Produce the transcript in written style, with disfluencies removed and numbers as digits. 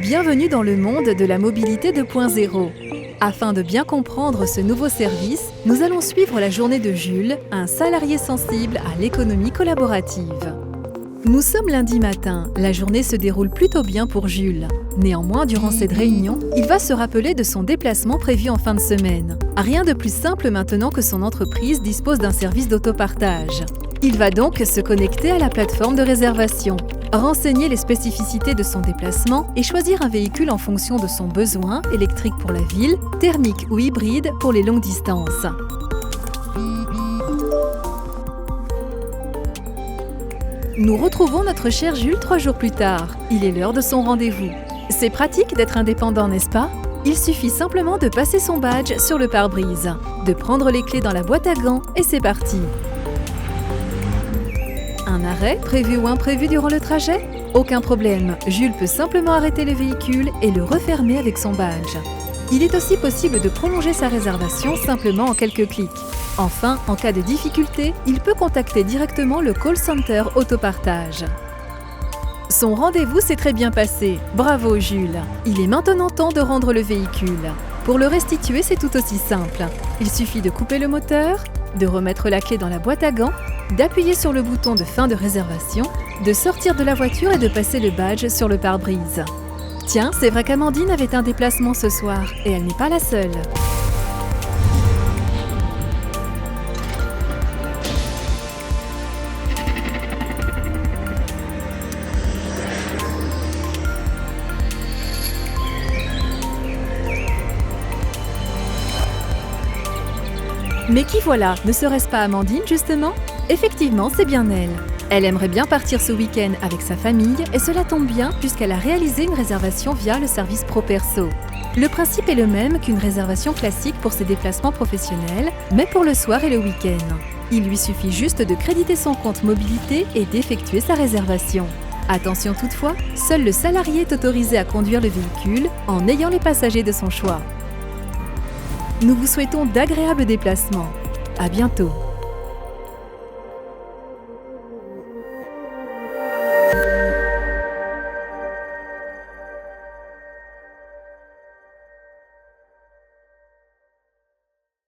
Bienvenue dans le monde de la mobilité 2.0. Afin de bien comprendre ce nouveau service, nous allons suivre la journée de Jules, un salarié sensible à l'économie collaborative. Nous sommes lundi matin, la journée se déroule plutôt bien pour Jules. Néanmoins, durant cette réunion, il va se rappeler de son déplacement prévu en fin de semaine. Rien de plus simple maintenant que son entreprise dispose d'un service d'autopartage. Il va donc se connecter à la plateforme de réservation, renseigner les spécificités de son déplacement et choisir un véhicule en fonction de son besoin, électrique pour la ville, thermique ou hybride pour les longues distances. Nous retrouvons notre cher Jules 3 jours plus tard. Il est l'heure de son rendez-vous. C'est pratique d'être indépendant, n'est-ce pas? Il suffit simplement de passer son badge sur le pare-brise, de prendre les clés dans la boîte à gants et c'est parti. Un arrêt, prévu ou imprévu durant le trajet? Aucun problème, Jules peut simplement arrêter le véhicule et le refermer avec son badge. Il est aussi possible de prolonger sa réservation simplement en quelques clics. Enfin, en cas de difficulté, il peut contacter directement le call center autopartage. Son rendez-vous s'est très bien passé. Bravo Jules! Il est maintenant temps de rendre le véhicule. Pour le restituer, c'est tout aussi simple. Il suffit de couper le moteur, de remettre la clé dans la boîte à gants, d'appuyer sur le bouton de fin de réservation, de sortir de la voiture et de passer le badge sur le pare-brise. Tiens, c'est vrai qu'Amandine avait un déplacement ce soir et elle n'est pas la seule. Mais qui voilà? Ne serait-ce pas Amandine, justement? Effectivement, c'est bien elle. Elle aimerait bien partir ce week-end avec sa famille et cela tombe bien puisqu'elle a réalisé une réservation via le service ProPerso. Le principe est le même qu'une réservation classique pour ses déplacements professionnels, mais pour le soir et le week-end. Il lui suffit juste de créditer son compte mobilité et d'effectuer sa réservation. Attention toutefois, seul le salarié est autorisé à conduire le véhicule en ayant les passagers de son choix. Nous vous souhaitons d'agréables déplacements. À bientôt.